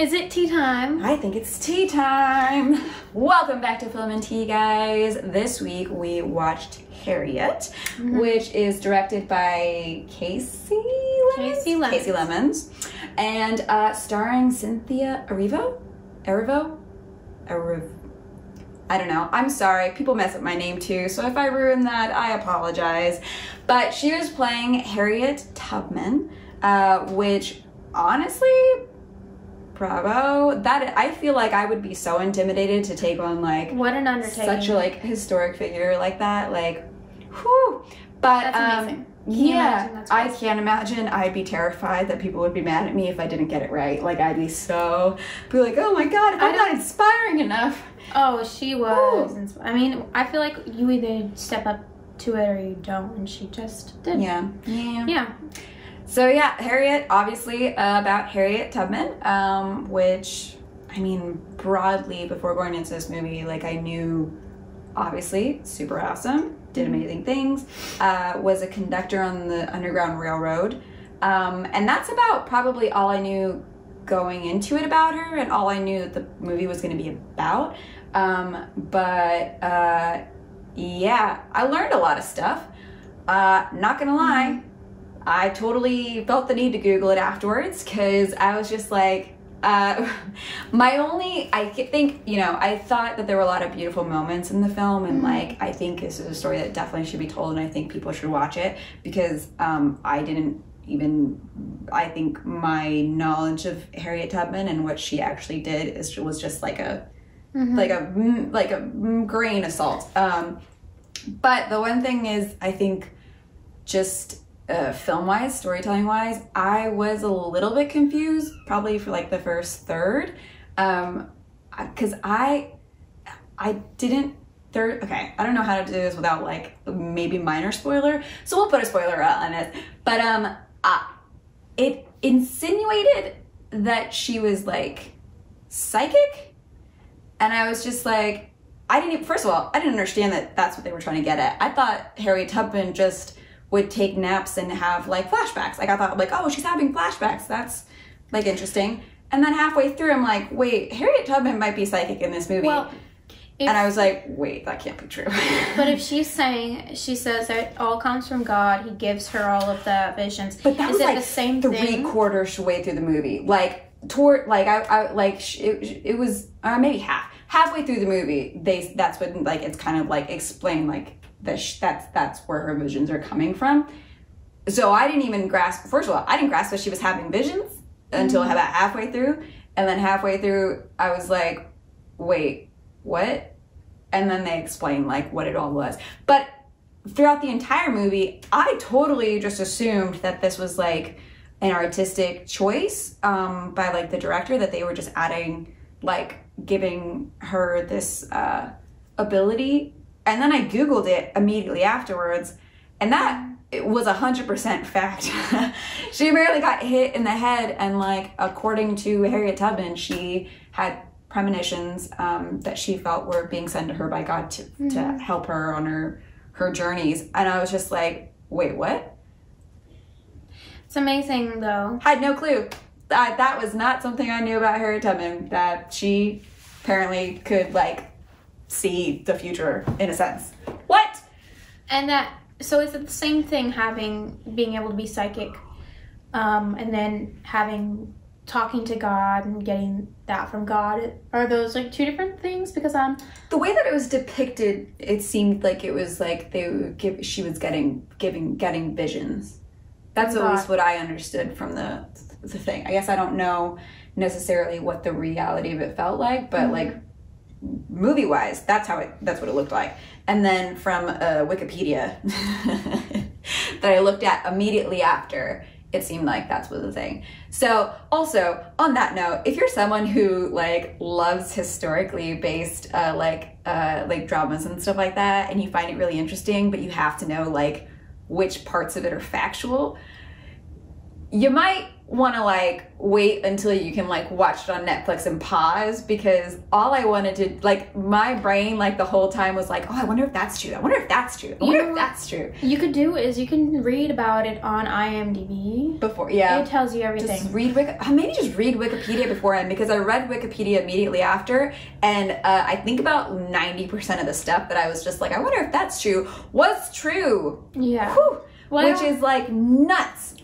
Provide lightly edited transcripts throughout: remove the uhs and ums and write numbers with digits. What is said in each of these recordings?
Is it tea time? I think it's tea time. Welcome back to Film and Tea, guys. This week we watched Harriet, which is directed by Casey Lemons, and starring Cynthia Erivo. I don't know. I'm sorry. People mess up my name too, so if I ruin that, I apologize. But she was playing Harriet Tubman, which honestly, bravo. That I feel like I would be so intimidated to take on like what an undertaking. Such a like historic figure like that. Like, whew. But that's amazing. Yeah, I can't imagine. I'd be terrified that people would be mad at me if I didn't get it right. Like I'd be like, oh my god, if I'm not inspiring enough. Oh, she was. I mean, I feel like you either step up to it or you don't, and she just did. Yeah. So yeah, Harriet, obviously about Harriet Tubman, which, I mean, broadly, before going into this movie, like I knew, obviously, super awesome, did amazing things, was a conductor on the Underground Railroad, and that's about probably all I knew going into it about her, and all I knew that the movie was going to be about. Yeah, I learned a lot of stuff. Not gonna lie, I totally felt the need to Google it afterwards, because I was just like, I think, you know, I thought that there were a lot of beautiful moments in the film, and like, I think this is a story that definitely should be told, and I think people should watch it, because I think my knowledge of Harriet Tubman and what she actually did was just like a grain of salt. But the one thing is, I think just film-wise, storytelling-wise, I was a little bit confused, probably for like the first third, because I don't know how to do this without like maybe minor spoiler, so we'll put a spoiler out on it, but it insinuated that she was like psychic, and I was just like, first of all, I didn't understand that that's what they were trying to get at. I thought Harriet Tubman just would take naps and have like flashbacks. Like I thought like, oh, she's having flashbacks. That's like interesting. And then halfway through, I'm like, wait, Harriet Tubman might be psychic in this movie. Well, and I was like, wait, that can't be true. But if she says that it all comes from God, he gives her all of the visions. But that was like the same three-quarters way through the movie. Like it was maybe halfway through the movie. That's when like it's kind of like explained like that's where her visions are coming from. So I didn't even grasp. First of all, I didn't grasp that she was having visions until about halfway through, and then halfway through, I was like, wait, what? And then they explained like what it all was. But throughout the entire movie, I totally just assumed that this was like an artistic choice by like the director, that they were just adding, like giving her this ability. And then I Googled it immediately afterwards, and that it was 100% fact. She barely got hit in the head, and like according to Harriet Tubman, she had premonitions that she felt were being sent to her by God to help her on her journeys. And I was just like, wait, what? It's amazing though. Had no clue. That was not something I knew about Harriet Tubman, that she apparently could like see the future in a sense. What? And so is it the same thing, being able to be psychic, and then talking to God and getting that from God? Are those like two different things? Because the way that it was depicted, it seemed like it was like she was getting visions. That's at least what I understood from the thing. I guess I don't know necessarily what the reality of it felt like, but like movie wise, that's what it looked like. And then from Wikipedia that I looked at immediately after, it seemed like that's what the thing. So also on that note, if you're someone who like loves historically based like dramas and stuff like that, and you find it really interesting, but you have to know like which parts of it are factual, you might want to like wait until you can like watch it on Netflix and pause, because all I wanted to, like, my brain like the whole time was like, oh, I wonder if that's true. I wonder if that's true. I wonder if that's true. You could do is you can read about it on IMDb Before, yeah. It tells you everything. Just read maybe just read Wikipedia beforehand, because I read Wikipedia immediately after, and I think about 90% of the stuff that I was just like, I wonder if that's true, was true. Yeah. Whew. Which is like nuts.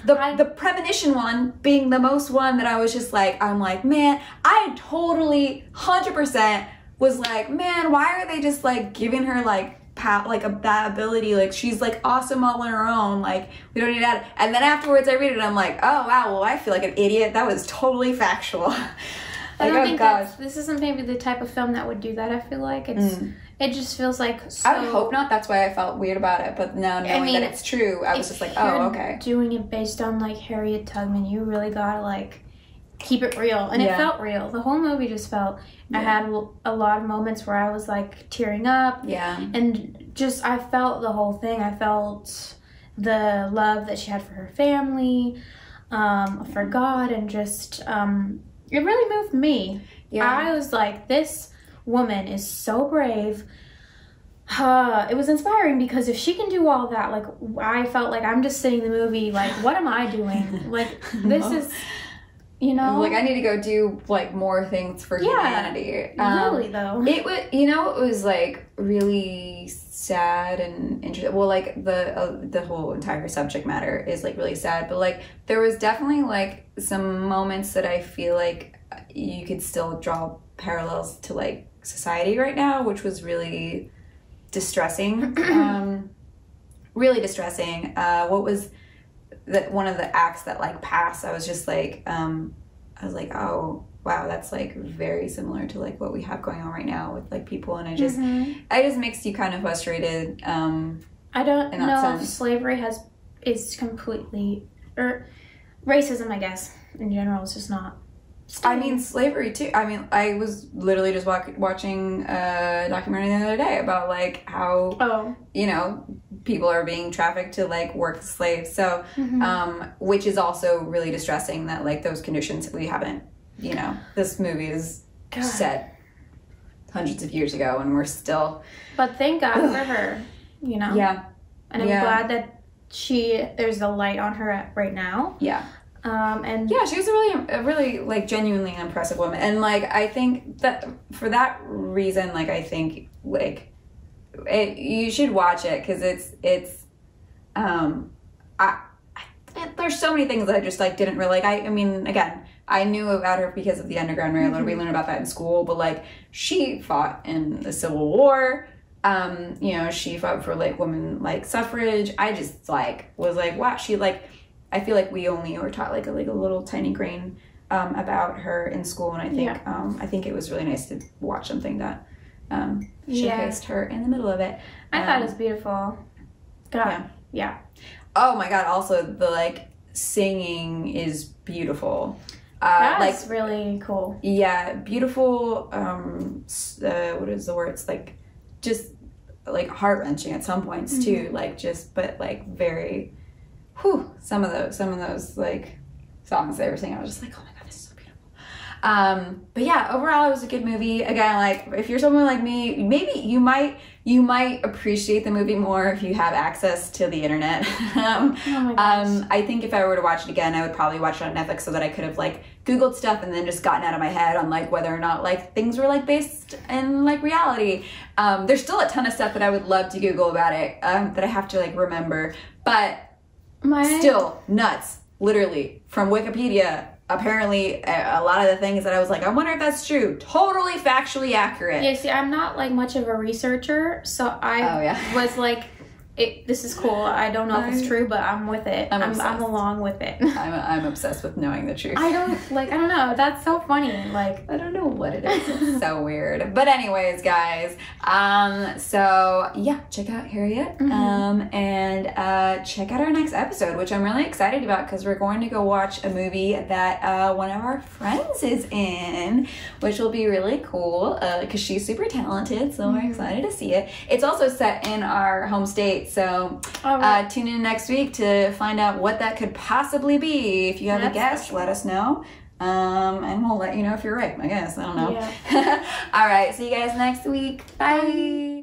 The premonition one being the most one that I was just like, I'm like, man, I totally 100% was like, man, why are they just like giving her like that ability? Like, she's like awesome all on her own. Like, we don't need that. And then afterwards I read it, I'm like, oh wow, well I feel like an idiot. That was totally factual. I don't think this isn't maybe the type of film that would do that. I feel like it just feels like so... I would hope not. That's why I felt weird about it. But now knowing that it's true, I was just like, oh, okay. Doing it based on like Harriet Tubman, you really gotta like keep it real, and it felt real. The whole movie just felt. I had a lot of moments where I was like tearing up. Yeah, and just I felt the whole thing. I felt the love that she had for her family, for God, and just it really moved me. Yeah, I was like, this woman is so brave. It was inspiring, because if she can do all that, like, I felt like I'm just sitting in the movie like, what am I doing? Like, this is, you know, like, I need to go do like more things for humanity. Really though, it was, you know, it was like really sad and interesting. Well, like the whole entire subject matter is like really sad, but like there was definitely like some moments that I feel like you could still draw parallels to like society right now, which was really distressing. Really distressing. What was that one of the acts that like passed, I was just like I was like, oh wow, that's like very similar to like what we have going on right now with like people, and it just makes you kind of frustrated. I don't know if slavery is completely, or racism, I guess, in general, is just not. I mean, slavery too. I mean, I was literally just watching a documentary the other day about like how you know, people are being trafficked to like work as slaves. So, which is also really distressing that like those conditions we haven't. You know, this movie is set hundreds of years ago, and we're still. But thank God for her. You know. Yeah. And I'm glad that there's a light on her right now. Yeah. And yeah, she was a really like genuinely impressive woman, and like I think that for that reason, like I think like you should watch it, because it's there's so many things that I just like didn't really like. I mean, again, I knew about her because of the Underground Railroad. We learned about that in school, but like she fought in the Civil War. You know, she fought for like women like suffrage. I just like was like, wow, she like. I feel like we only were taught like a little tiny grain about her in school, and I think it was really nice to watch something that showcased her in the middle of it. I thought it was beautiful. God, yeah. Oh my God! Also, the like singing is beautiful. That's like, really cool. Yeah, beautiful. What is the word? It's like just like heart wrenching at some points too. Like just, but like very. Whew, some of those like songs they were singing, I was just like, oh my God, this is so beautiful. But yeah, overall it was a good movie. Again, like if you're someone like me, maybe you might appreciate the movie more if you have access to the internet. Oh my gosh. I think if I were to watch it again, I would probably watch it on Netflix, so that I could have like Googled stuff and then just gotten out of my head on like whether or not like things were like based in like reality. There's still a ton of stuff that I would love to Google about it that I have to like remember, but still nuts, literally, from Wikipedia. Apparently, a lot of the things that I was like, I wonder if that's true. Totally factually accurate. Yeah, see, I'm not like much of a researcher, so I was like, this is cool. I don't know if it's true, but I'm with it. I'm along with it. I'm obsessed with knowing the truth. I don't know. That's so funny. Like, I don't know what it is. It's so weird. But anyways, guys, so yeah, check out Harriet, and check out our next episode, which I'm really excited about, because we're going to go watch a movie that one of our friends is in, which will be really cool, because she's super talented, so we're excited to see it. It's also set in our home state, So All right. tune in next week to find out what that could possibly be. If you have a guess, let us know. And we'll let you know if you're right, I guess. I don't know. Yeah. All right. See you guys next week. Bye.